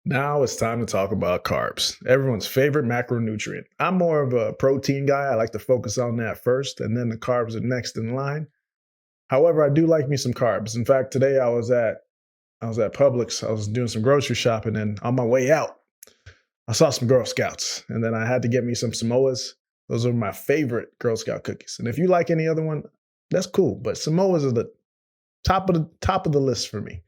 Now it's time to talk about carbs, everyone's favorite macronutrient. I'm more of a protein guy. I like to focus on that first, and then the carbs are next in line. However, I do like me some carbs. In fact, today I was at Publix. I was doing some grocery shopping, and on my way out, I saw some Girl Scouts, and then I had to get me some Samoas. Those are my favorite Girl Scout cookies. And if you like any other one, that's cool. But Samoas are the top of the list for me.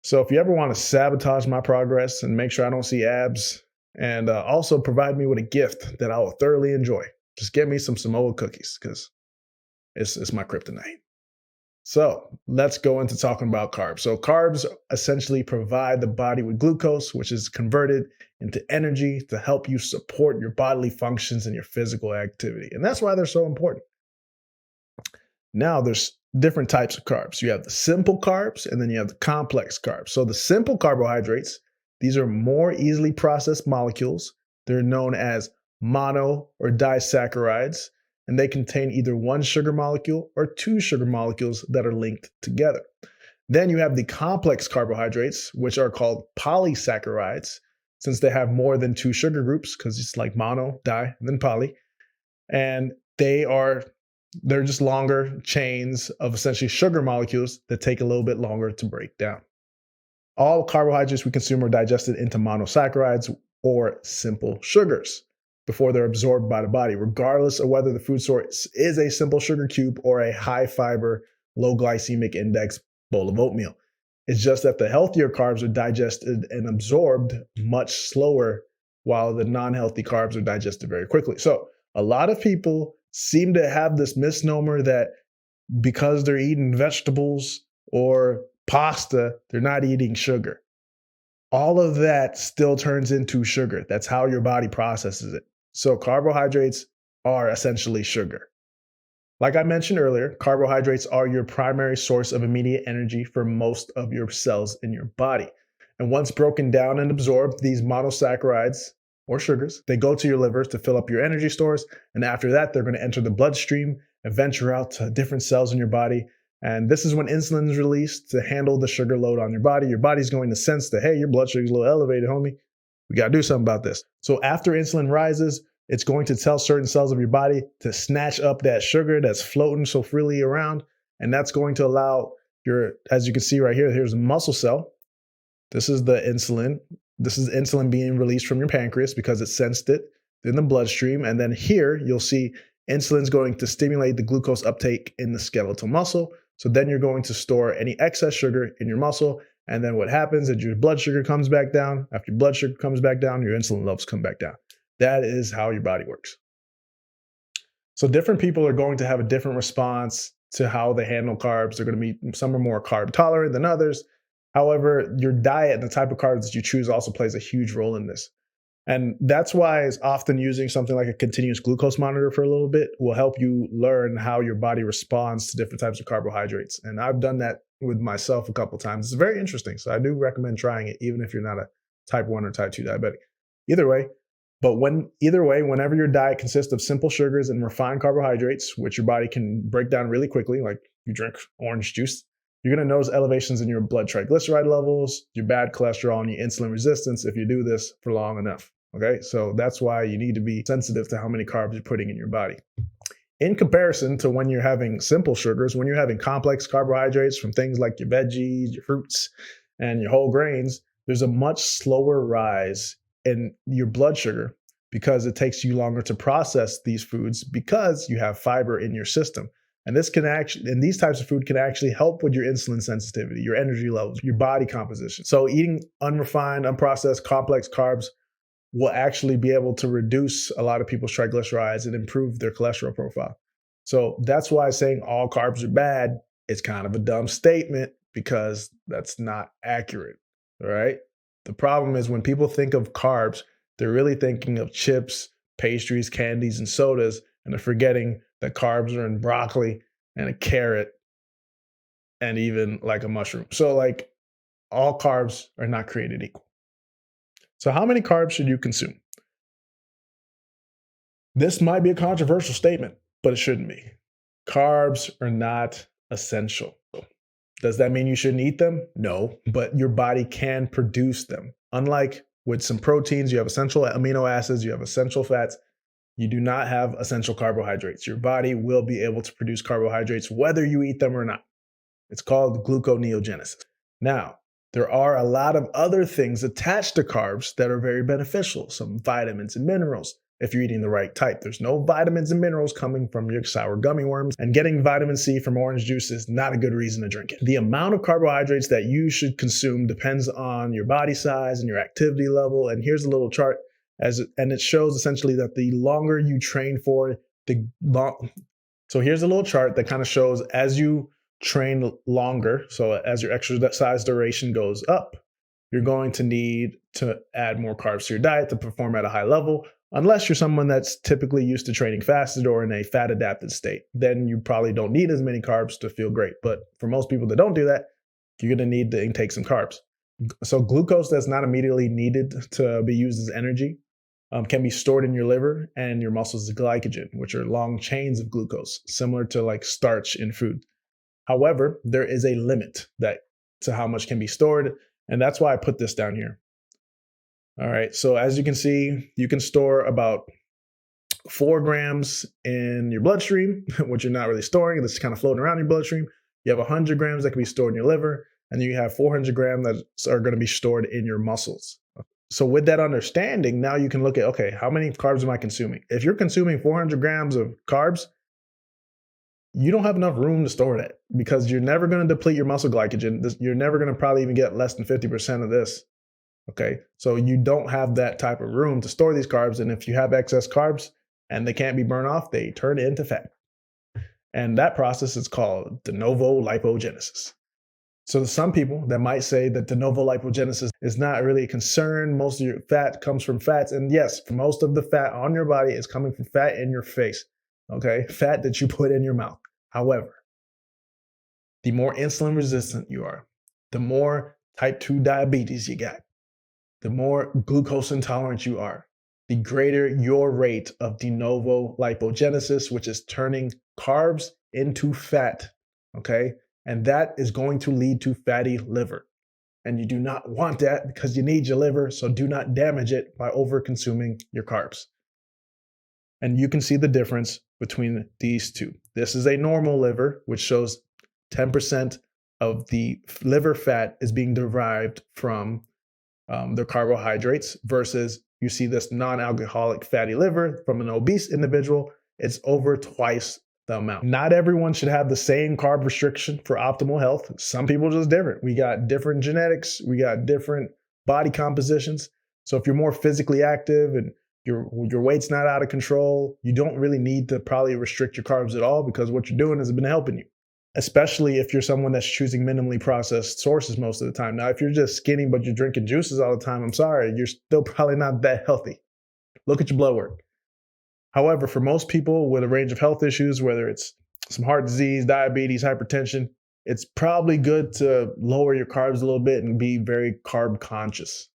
So if you ever want to sabotage my progress and make sure I don't see abs, and also provide me with a gift that I will thoroughly enjoy, just get me some Samoa cookies because it's my kryptonite. So let's go into talking about carbs. So carbs essentially provide the body with glucose, which is converted into energy to help you support your bodily functions and your physical activity. And that's why they're so important. Now there's different types of carbs. You have the simple carbs and then you have the complex carbs. So the simple carbohydrates, these are more easily processed molecules. They're known as mono or disaccharides, and they contain either one sugar molecule or two sugar molecules that are linked together. Then you have the complex carbohydrates, which are called polysaccharides, since they have more than two sugar groups, because it's like mono, di, and then poly. And they're just longer chains of essentially sugar molecules that take a little bit longer to break down. All carbohydrates we consume are digested into monosaccharides or simple sugars before they're absorbed by the body, regardless of whether the food source is a simple sugar cube or a high fiber, low glycemic index bowl of oatmeal. It's just that the healthier carbs are digested and absorbed much slower, while the non-healthy carbs are digested very quickly. So a lot of people seem to have this misnomer that because they're eating vegetables or pasta, they're not eating sugar. All of that still turns into sugar. That's how your body processes it. So carbohydrates are essentially sugar. Like I mentioned earlier, carbohydrates are your primary source of immediate energy for most of your cells in your body. And once broken down and absorbed, these monosaccharides or sugars, they go to your liver to fill up your energy stores. And after that, they're going to enter the bloodstream and venture out to different cells in your body. And this is when insulin is released to handle the sugar load on your body. Your body's going to sense that, hey, your blood sugar is a little elevated, homie. We got to do something about this. So after insulin rises, it's going to tell certain cells of your body to snatch up that sugar that's floating so freely around. And that's going to allow as you can see right here, here's a muscle cell. This is the insulin. This is insulin being released from your pancreas because it sensed it in the bloodstream. And then here you'll see insulin's going to stimulate the glucose uptake in the skeletal muscle. So then you're going to store any excess sugar in your muscle. And then what happens is your blood sugar comes back down. After your blood sugar comes back down, your insulin levels come back down. That is how your body works. So different people are going to have a different response to how they handle carbs. They're going to be, some are more carb tolerant than others. However, your diet and the type of carbs that you choose also plays a huge role in this. And that's why it's often using something like a continuous glucose monitor for a little bit will help you learn how your body responds to different types of carbohydrates. And I've done that with myself a couple of times. It's very interesting. So I do recommend trying it, even if you're not a type 1 or type 2 diabetic. Either way, whenever your diet consists of simple sugars and refined carbohydrates, which your body can break down really quickly, like you drink orange juice, you're going to notice elevations in your blood triglyceride levels, your bad cholesterol, and your insulin resistance if you do this for long enough. Okay, so that's why you need to be sensitive to how many carbs you're putting in your body. In comparison to when you're having simple sugars, when you're having complex carbohydrates from things like your veggies, your fruits, and your whole grains, there's a much slower rise in your blood sugar because it takes you longer to process these foods because you have fiber in your system. And these types of food can actually help with your insulin sensitivity, your energy levels, your body composition. So eating unrefined, unprocessed, complex carbs will actually be able to reduce a lot of people's triglycerides and improve their cholesterol profile. So that's why saying all carbs are bad is kind of a dumb statement because that's not accurate, all right? The problem is when people think of carbs, they're really thinking of chips, pastries, candies, and sodas, and they're forgetting that carbs are in broccoli and a carrot and even like a mushroom. So like all carbs are not created equal. So how many carbs should you consume? This might be a controversial statement, but it shouldn't be. Carbs are not essential. Does that mean you shouldn't eat them? No, but your body can produce them. Unlike with some proteins, you have essential amino acids, you have essential fats. You do not have essential carbohydrates. Your body will be able to produce carbohydrates whether you eat them or not. It's called gluconeogenesis. Now, there are a lot of other things attached to carbs that are very beneficial, some vitamins and minerals, if you're eating the right type. There's no vitamins and minerals coming from your sour gummy worms, and getting vitamin C from orange juice is not a good reason to drink it. The amount of carbohydrates that you should consume depends on your body size and your activity level, and here's a little chart, and it shows essentially that the longer you train for, so here's a little chart that kind of shows as you train longer, so as your exercise duration goes up, you're going to need to add more carbs to your diet to perform at a high level. Unless you're someone that's typically used to training fasted or in a fat adapted state, then you probably don't need as many carbs to feel great. But for most people that don't do that, you're going to need to intake some carbs. So glucose that's not immediately needed to be used as energy can be stored in your liver and your muscles as glycogen, which are long chains of glucose, similar to like starch in food. However, there is a limit to how much can be stored, and that's why I put this down here. All right, so as you can see, you can store about 4 grams in your bloodstream, which you're not really storing. This is kind of floating around in your bloodstream. You have 100 grams that can be stored in your liver, and you have 400 grams that are going to be stored in your muscles. So with that understanding, now you can look at, okay, how many carbs am I consuming? If you're consuming 400 grams of carbs, you don't have enough room to store that because you're never going to deplete your muscle glycogen. You're never going to probably even get less than 50% of this. Okay, so you don't have that type of room to store these carbs. And if you have excess carbs and they can't be burned off, they turn into fat. And that process is called de novo lipogenesis. So some people that might say that de novo lipogenesis is not really a concern. Most of your fat comes from fats. And yes, most of the fat on your body is coming from fat in your face. Okay, fat that you put in your mouth. However, the more insulin resistant you are, the more type 2 diabetes you got, the more glucose intolerant you are, the greater your rate of de novo lipogenesis, which is turning carbs into fat. Okay, and that is going to lead to fatty liver. And you do not want that because you need your liver, so do not damage it by over consuming your carbs. And you can see the difference between these two. This is a normal liver, which shows 10% of the liver fat is being derived from their carbohydrates, versus you see this non-alcoholic fatty liver from an obese individual, it's over twice the amount. Not everyone should have the same carb restriction for optimal health. Some people are just different. We got different genetics, we got different body compositions. So if you're more physically active and your weight's not out of control, you don't really need to probably restrict your carbs at all, because what you're doing has been helping you, especially if you're someone that's choosing minimally processed sources most of the time. Now, if you're just skinny but you're drinking juices all the time, I'm sorry, you're still probably not that healthy. Look at your blood work. However, for most people with a range of health issues, whether it's some heart disease, diabetes, hypertension, it's probably good to lower your carbs a little bit and be very carb conscious.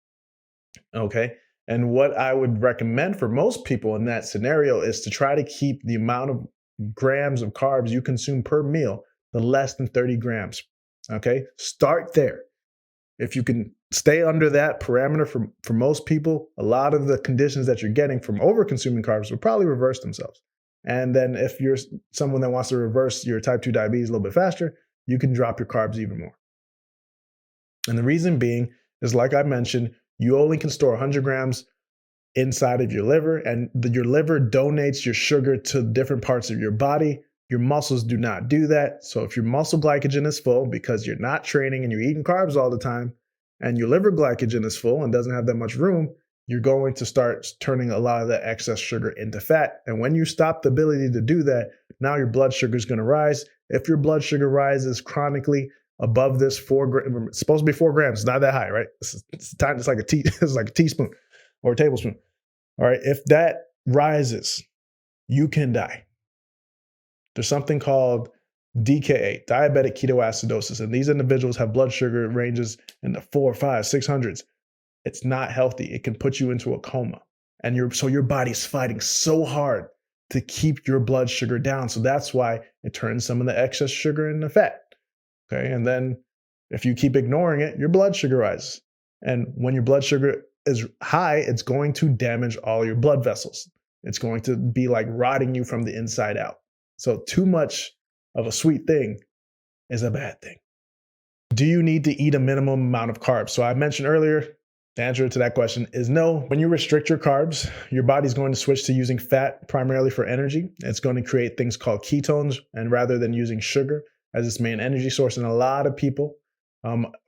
Okay. And what I would recommend for most people in that scenario is to try to keep the amount of grams of carbs you consume per meal to less than 30 grams. Okay, start there. If you can stay under that parameter for most people, a lot of the conditions that you're getting from over consuming carbs will probably reverse themselves. And then if you're someone that wants to reverse your type 2 diabetes a little bit faster, you can drop your carbs even more. And the reason being is, like I mentioned, you only can store 100 grams inside of your liver, and your liver donates your sugar to different parts of your body. Your muscles do not do that. So if your muscle glycogen is full because you're not training and you're eating carbs all the time, and your liver glycogen is full and doesn't have that much room, you're going to start turning a lot of that excess sugar into fat. And when you stop the ability to do that, now your blood sugar is going to rise. If your blood sugar rises chronically above this 4 grams, it's supposed to be 4 grams. It's not that high, right? It's like it's like a teaspoon or a tablespoon. All right. If that rises, you can die. There's something called DKA, diabetic ketoacidosis, and these individuals have blood sugar ranges in the 4, 5, 600s. It's not healthy. It can put you into a coma, and your body's fighting so hard to keep your blood sugar down. So that's why it turns some of the excess sugar into fat. Okay, and then if you keep ignoring it, your blood sugar rises. And when your blood sugar is high, it's going to damage all your blood vessels. It's going to be like rotting you from the inside out. So too much of a sweet thing is a bad thing. Do you need to eat a minimum amount of carbs? So I mentioned earlier, the answer to that question is no. When you restrict your carbs, your body's going to switch to using fat primarily for energy. It's going to create things called ketones, and rather than using sugar as its main energy source. And a lot of people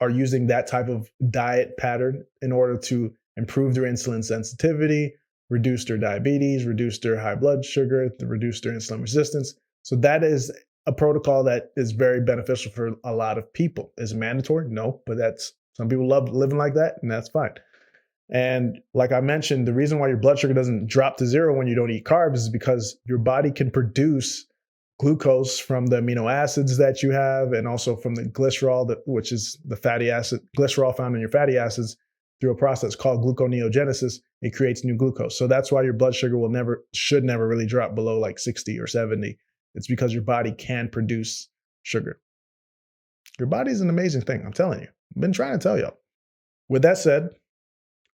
are using that type of diet pattern in order to improve their insulin sensitivity, reduce their diabetes, reduce their high blood sugar, reduce their insulin resistance. So that is a protocol that is very beneficial for a lot of people. Is it mandatory? No, but some people love living like that, and that's fine. And like I mentioned, the reason why your blood sugar doesn't drop to zero when you don't eat carbs is because your body can produce glucose from the amino acids that you have, and also from the glycerol, which is the fatty acid, glycerol found in your fatty acids, through a process called gluconeogenesis. It creates new glucose. So that's why your blood sugar should never really drop below like 60 or 70. It's because your body can produce sugar. Your body is an amazing thing, I'm telling you. I've been trying to tell y'all. With that said,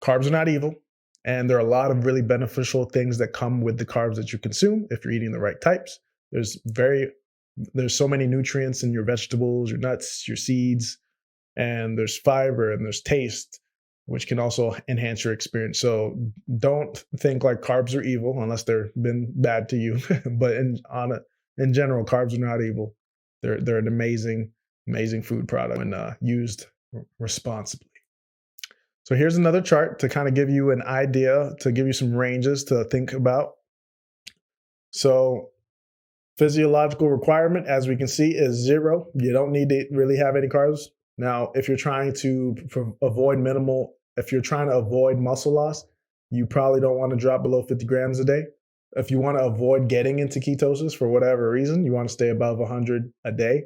carbs are not evil, and there are a lot of really beneficial things that come with the carbs that you consume if you're eating the right types. There's so many nutrients in your vegetables, your nuts, your seeds, and there's fiber and there's taste, which can also enhance your experience. So don't think like carbs are evil unless they've been bad to you. But in general, carbs are not evil. They're an amazing food product when used responsibly. So here's another chart to kind of give you an idea, to give you some ranges to think about. So physiological requirement, as we can see, is 0. You don't need to really have any carbs. Now, if you're trying to avoid muscle loss, you probably don't want to drop below 50 grams a day. If you want to avoid getting into ketosis for whatever reason, you want to stay above 100 a day.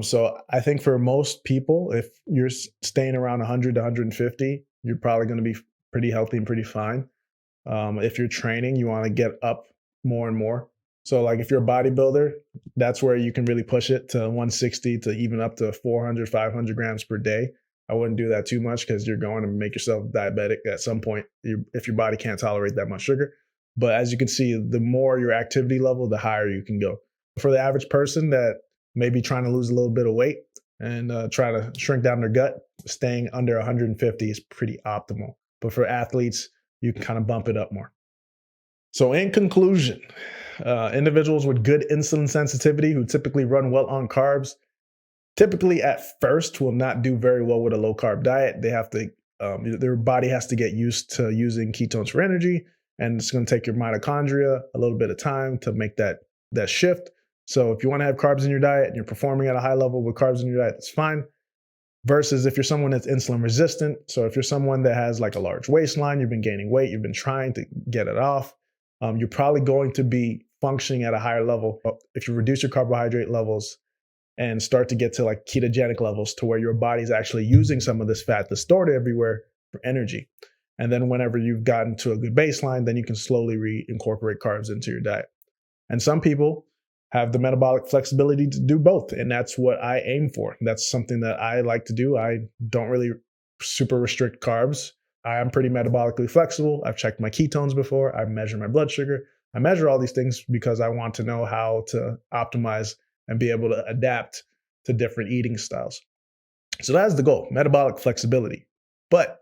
So I think for most people, if you're staying around 100 to 150, you're probably going to be pretty healthy and pretty fine. If you're training, you want to get up more and more. So like if you're a bodybuilder, that's where you can really push it to 160 to even up to 400, 500 grams per day. I wouldn't do that too much because you're going to make yourself diabetic at some point if your body can't tolerate that much sugar. But as you can see, the more your activity level, the higher you can go. For the average person that may be trying to lose a little bit of weight and try to shrink down their gut, staying under 150 is pretty optimal. But for athletes, you can kind of bump it up more. So in conclusion, individuals with good insulin sensitivity who typically run well on carbs, typically at first will not do very well with a low carb diet. They have to, their body has to get used to using ketones for energy, and it's going to take your mitochondria a little bit of time to make that shift. So if you want to have carbs in your diet and you're performing at a high level with carbs in your diet, that's fine. Versus if you're someone that's insulin resistant. So if you're someone that has like a large waistline, you've been gaining weight, you've been trying to get it off, you're probably going to be functioning at a higher level if you reduce your carbohydrate levels and start to get to like ketogenic levels, to where your body's actually using some of this fat that's stored everywhere for energy. And then whenever you've gotten to a good baseline, then you can slowly reincorporate carbs into your diet. And some people have the metabolic flexibility to do both, and that's what I aim for. That's something that I like to do. I don't really super restrict carbs. I am pretty metabolically flexible. I've checked my ketones before. I measure my blood sugar. I measure all these things because I want to know how to optimize and be able to adapt to different eating styles. So that's the goal, metabolic flexibility. But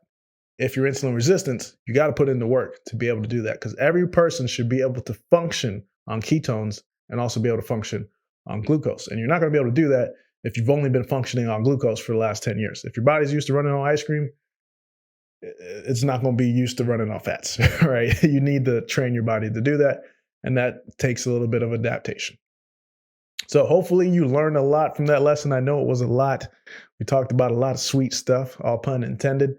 if you're insulin resistant, you got to put in the work to be able to do that, because every person should be able to function on ketones and also be able to function on glucose. And you're not going to be able to do that if you've only been functioning on glucose for the last 10 years. If your body's used to running on ice cream, it's not going to be used to running on fats, right? You need to train your body to do that, and that takes a little bit of adaptation. So hopefully you learned a lot from that lesson. I know it was a lot. We talked about a lot of sweet stuff, all pun intended.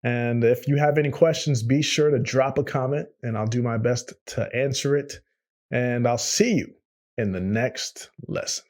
And if you have any questions, be sure to drop a comment, and I'll do my best to answer it. And I'll see you in the next lesson.